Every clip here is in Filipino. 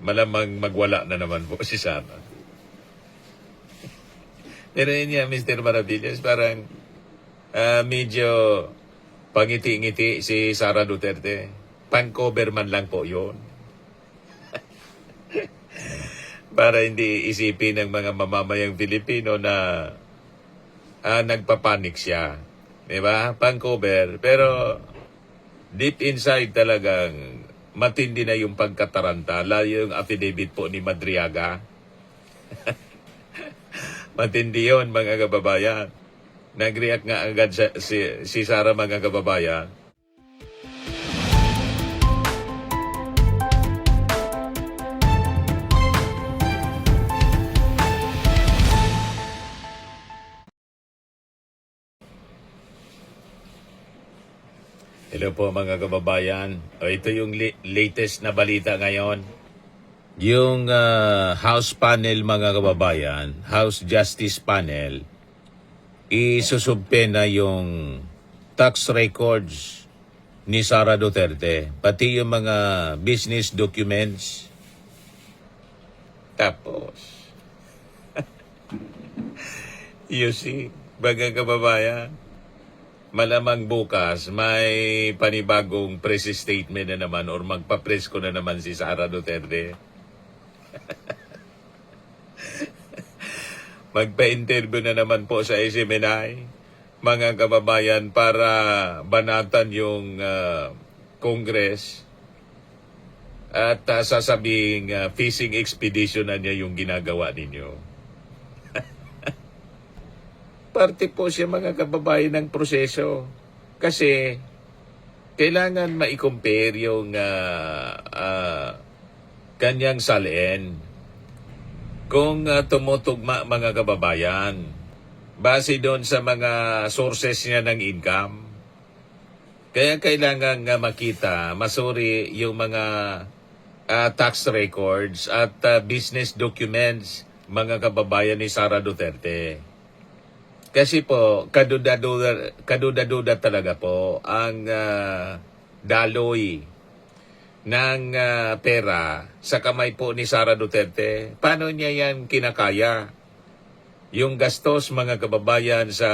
malamang magwala na naman po si Sara. Pero yun niya, Mr. Maravillas, parang medyo pangiti-ngiti si Sara Duterte. Pang-cover man lang po yun. Para hindi isipin ng mga mamamayang Filipino na nagpapanik siya. Diba? Pang-cover. Pero deep inside talagang matindi na yung pagkataranta. Lalo yung affidavit po ni Madriaga. Matindi yun, mga kababayan. Nag-react nga agad si Sara, mga kababayan. Hello po, mga kababayan. Ito yung latest na balita ngayon. Yung House panel, mga kababayan, House Justice Panel, isusubpena yung tax records ni Sara Duterte, pati yung mga business documents. Tapos, you see, mga kababayan, malamang bukas may panibagong press statement na naman or magpa-press ko na naman si Sara Duterte. Magpa-interview na naman po sa SMNI, mga kababayan, para banatan yung Congress at sasabing fishing expedition na niya yung ginagawa ninyo. Parte po siya, mga kababayan, ng proseso. Kasi kailangan ma-compare yung kanyang salin. Kung tumutugma, mga kababayan, base doon sa mga sources niya ng income. Kaya kailangan makita, masuri yung mga tax records at business documents, mga kababayan, ni Sara Duterte. Kasi po, kaduda-duda talaga po ang daloy ng pera sa kamay po ni Sara Duterte. Paano niya yan kinakaya? Yung gastos, mga kababayan, sa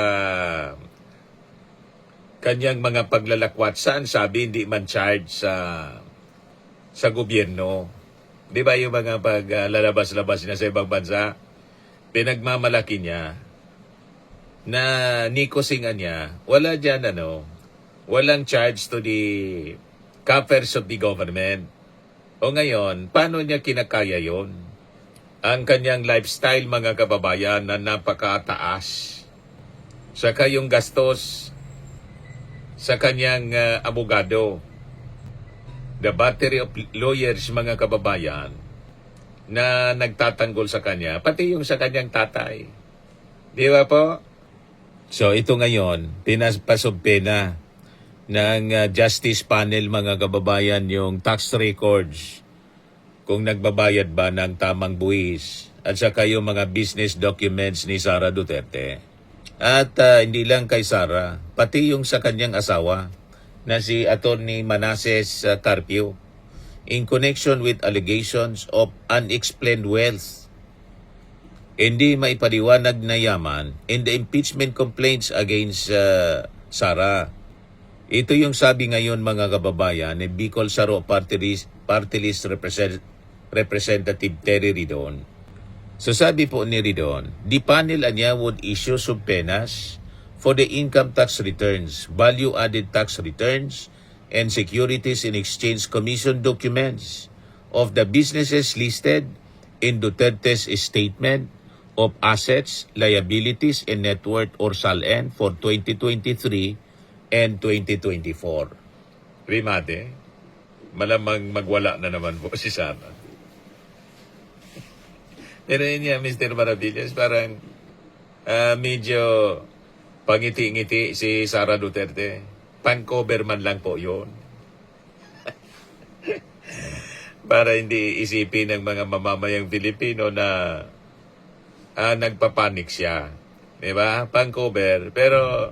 kanyang mga paglalakwat, saan sabi hindi man charge sa gobyerno? Di ba yung mga paglalabas-labas niya sa ibang bansa? Pinagmamalaki niya na nikosingan niya, wala dyan walang charge to the coffers of the government. O ngayon, paano niya kinakaya yon? Ang kanyang lifestyle, mga kababayan, na napakataas. Saka yung gastos sa kanyang abogado. The battery of lawyers, mga kababayan, na nagtatanggol sa kanya, pati yung sa kanyang tatay. Di ba po? So ito ngayon, pinapasubpena ng Justice Panel, mga kababayan, yung tax records, kung nagbabayad ba ng tamang buwis, at saka yung mga business documents ni Sara Duterte. At hindi lang kay Sara, pati yung sa kanyang asawa na si Attorney Manasseh Carpio, in connection with allegations of unexplained wealth, hindi maipaliwanag na yaman in the impeachment complaints against Sara. Ito yung sabi ngayon, mga kababayan, ni Bicol Saro Party List Representative Terry Ridon. So sabi po ni Ridon, the panel anya would issue subpoenas for the income tax returns, value-added tax returns, and Securities in Exchange Commission documents of the businesses listed in Duterte's statement of assets, liabilities, and net worth or SALN for 2023 and 2024. Rimate, malamang magwala na naman po si Sara. Pero yun niya, Mr. Maravillas, parang medyo pangiti-ngiti si Sara Duterte. Pang-cover man lang po yun. Para hindi isipin ng mga mamamayang Filipino na nagpapanik siya. Diba? Pang-cover. Pero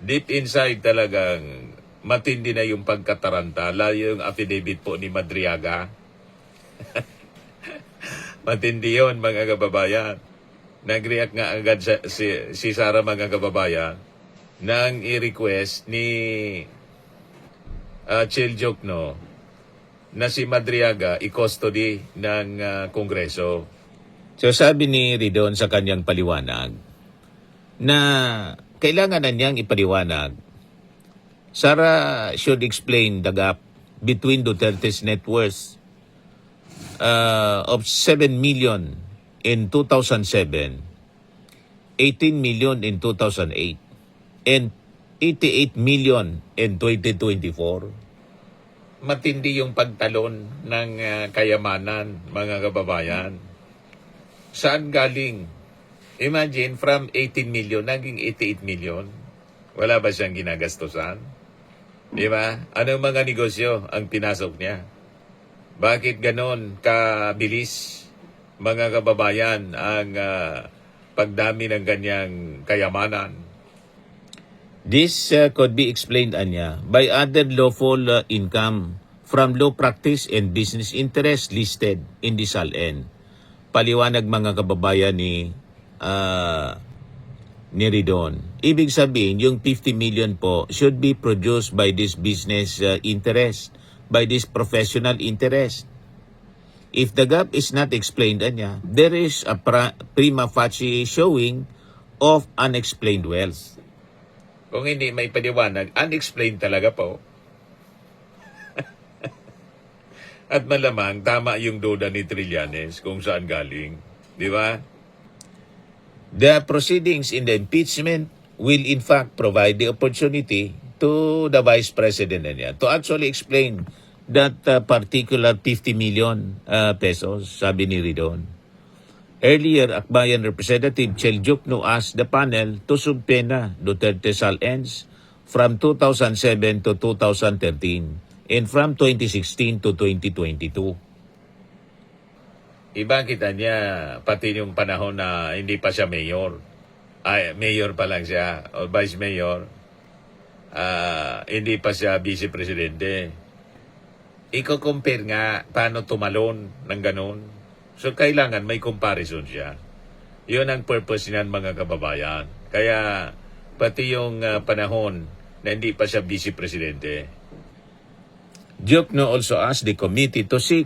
deep inside talagang matindi na yung pagkataranta. Lalo yung affidavit po ni Madriaga. Matindi yun, mga kababayan. Nag-react nga agad si Sara, mga kababayan, nang i-request ni Chil Jokno na si Madriaga i-custody ng Kongreso. So sabi ni Ridon sa kanyang paliwanag na kailangan na niyang ipaliwanag, Sara should explain the gap between Duterte's net worth of 7 million in 2007, 18 million in 2008, and 88 million in 2024. Matindi yung pagtalon ng kayamanan, mga kababayan. Saan galing? Imagine, from 18 million, naging 88 million. Wala ba siyang ginagastusan? Di ba? Anong mga negosyo ang pinasok niya? Bakit ganon kabilis, mga kababayan, ang pagdami ng kanyang kayamanan? This could be explained, Anya, by other lawful income from law practice and business interest listed in the SALN. Paliwanag, mga kababayan, ni Ridon. Ibig sabihin, yung 50 million po should be produced by this business interest, by this professional interest. If the gap is not explained, Anya, there is a prima facie showing of unexplained wealth. Kung hindi may paliwanag, unexplained talaga po. At malamang tama yung duda ni Trillanes kung saan galing. Di ba? The proceedings in the impeachment will in fact provide the opportunity to the Vice President niya to actually explain that particular 50 million pesos, sabi ni Ridon. Earlier, Akbayan Representative Chel Jokno asked the panel to subpoena Duterte SALNs from 2007 to 2013 and from 2016 to 2022. Iba kita niya, pati yung panahon na hindi pa siya mayor. Mayor pa lang siya, o vice mayor. Hindi pa siya vice presidente. Iko-compare nga paano tumalon ng ganun. So, kailangan may comparison siya. Yun ang purpose niyan, mga kababayan. Kaya, pati yung panahon na hindi pa siya vice presidente. Jokno also asked the committee to seek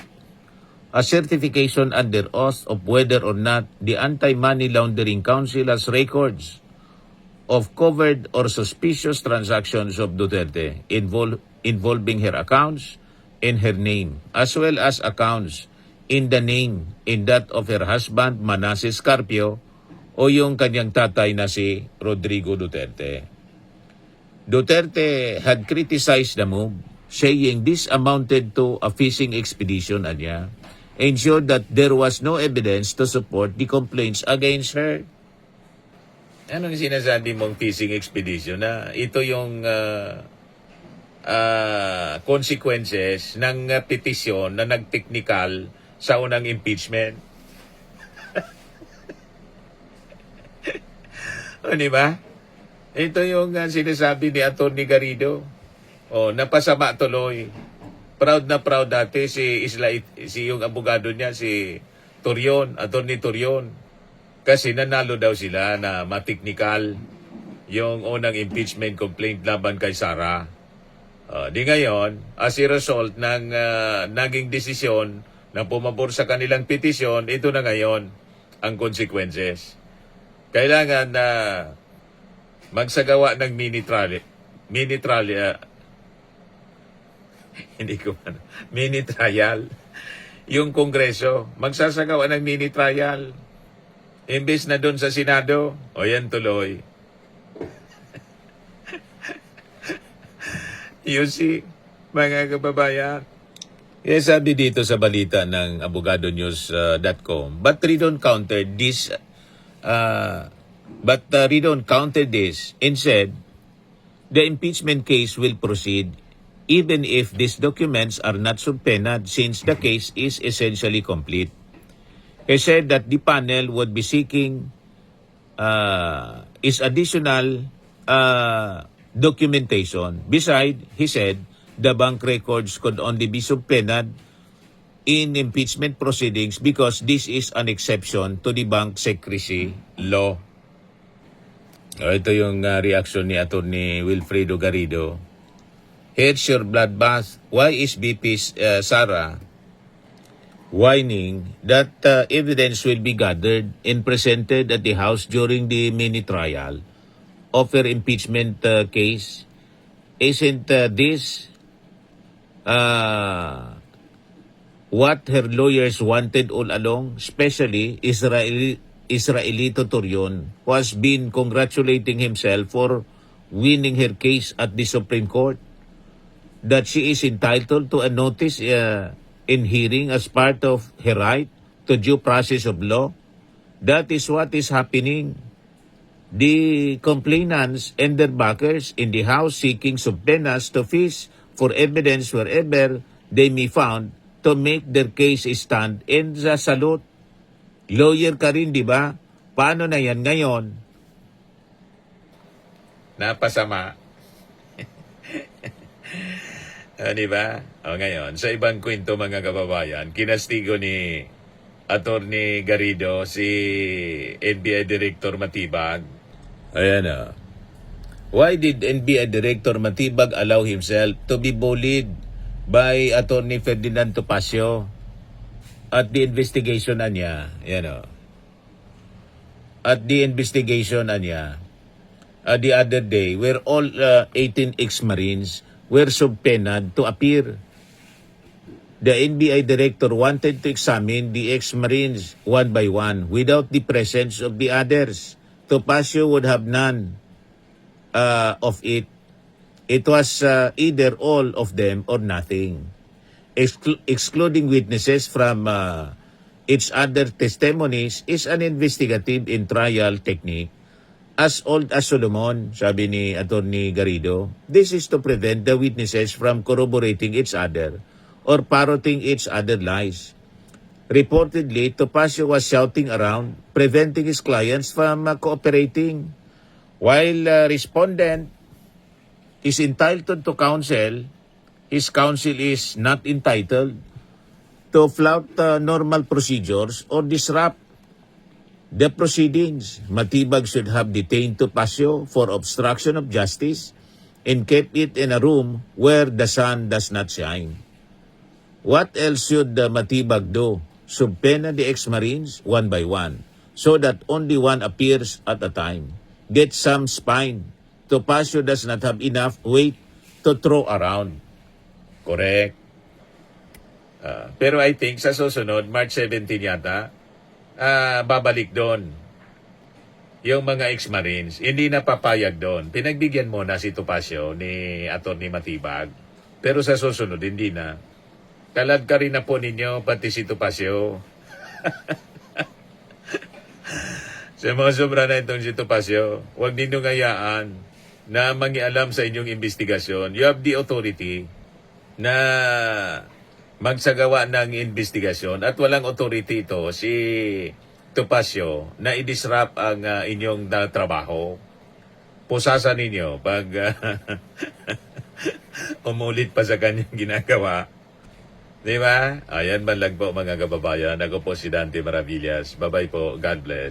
a certification under oath of whether or not the Anti-Money Laundering Council has records of covered or suspicious transactions of Duterte involving her accounts in her name, as well as accounts in the name in that of her husband, Manasseh Scarpio, o yung kanyang tatay na si Rodrigo Duterte. Duterte had criticized the move, saying this amounted to a fishing expedition, Anya, and showed that there was no evidence to support the complaints against her. Anong sinasabi mong fishing expedition? Na ito yung consequences ng petisyon na nag-technical sa unang impeachment. O, di ba? Ito yung sinasabi ni Atty. Garrido. O, napasama tuloy. Proud na proud dati si yung abogado niya, si Torion, Atty. Torion. Kasi nanalo daw sila na mateknikal yung unang impeachment complaint laban kay Sara. Di ngayon, as a result ng naging desisyon na pumabor sa kanilang petisyon, ito na ngayon ang consequences. Kailangan na magsagawa ng mini trial, yung Kongreso, magsasagawa ng mini trial. Imbes na doon sa Senado, o yan tuloy. You see, mga kababayan. Kaya sabi dito sa balita ng abogadonews.com, but Ridon countered this and said the impeachment case will proceed even if these documents are not subpoenaed since the case is essentially complete. He said that the panel would be seeking is additional documentation. Besides, he said, the bank records could only be subpoenaed in impeachment proceedings because this is an exception to the bank secrecy law. Ito yung reaction ni Atty. Wilfredo Garrido. Here's your bloodbath. Why is BP Sara whining that evidence will be gathered and presented at the House during the mini trial of her impeachment case? Isn't this what her lawyers wanted all along, especially Israeli Toturion, who has been congratulating himself for winning her case at the Supreme Court, that she is entitled to a notice in hearing as part of her right to due process of law? That is what is happening. The complainants and their backers in the House seeking subpoenas to fish for evidence wherever they may found to make their case stand. And sa salute, lawyer ka rin, di ba? Paano na yan ngayon? Napasama. Di ba? O ngayon, sa ibang kwento mga kababayan, kinastigo ni Atty. Garrido si NBI Director Matibag. Ayan o. Why did NBI Director Matibag allow himself to be bullied by Atty. Ferdinand Topacio at the investigation na niya? Ayan o. At the investigation na niya, the other day, where all 18 ex-Marines were subpoenaed to appear. The NBI director wanted to examine the ex-Marines one by one without the presence of the others. Topacio would have none of it. It was either all of them or nothing. Excluding witnesses from each other testimonies is an investigative and trial technique. As old as Solomon, sabi ni Atty. Garrido, this is to prevent the witnesses from corroborating each other or parroting each other lies. Reportedly, Topacio was shouting around, preventing his clients from cooperating. While respondent is entitled to counsel, his counsel is not entitled to flout normal procedures or disrupt the proceedings. Matibag should have detained Topacio for obstruction of justice and kept it in a room where the sun does not shine. What else should Matibag do? Subpoena the ex-Marines one by one so that only one appears at a time. Get some spine. Topacio does not have enough weight to throw around. Correct. Pero I think sa susunod, March 17 yata, babalik doon yung mga ex-Marines. Hindi na papayag doon. Pinagbigyan mo na si Topacio ni Atty. Matibag. Pero sa susunod, hindi na. Kalad ka rin na po ninyo, pati si Topacio. Sumusobra na itong si Topacio. Huwag ninyong hayaan na mangialam sa inyong investigasyon. You have the authority na magsagawa ng investigasyon at walang authority ito si Topacio na i-disrupt ang inyong trabaho. Pusasan ninyo pag umulit pa sa kanyang ginagawa. Di ba? Ayan man lang po mga kababayan. Ako po si Dante Maravillas. Bye-bye po. God bless.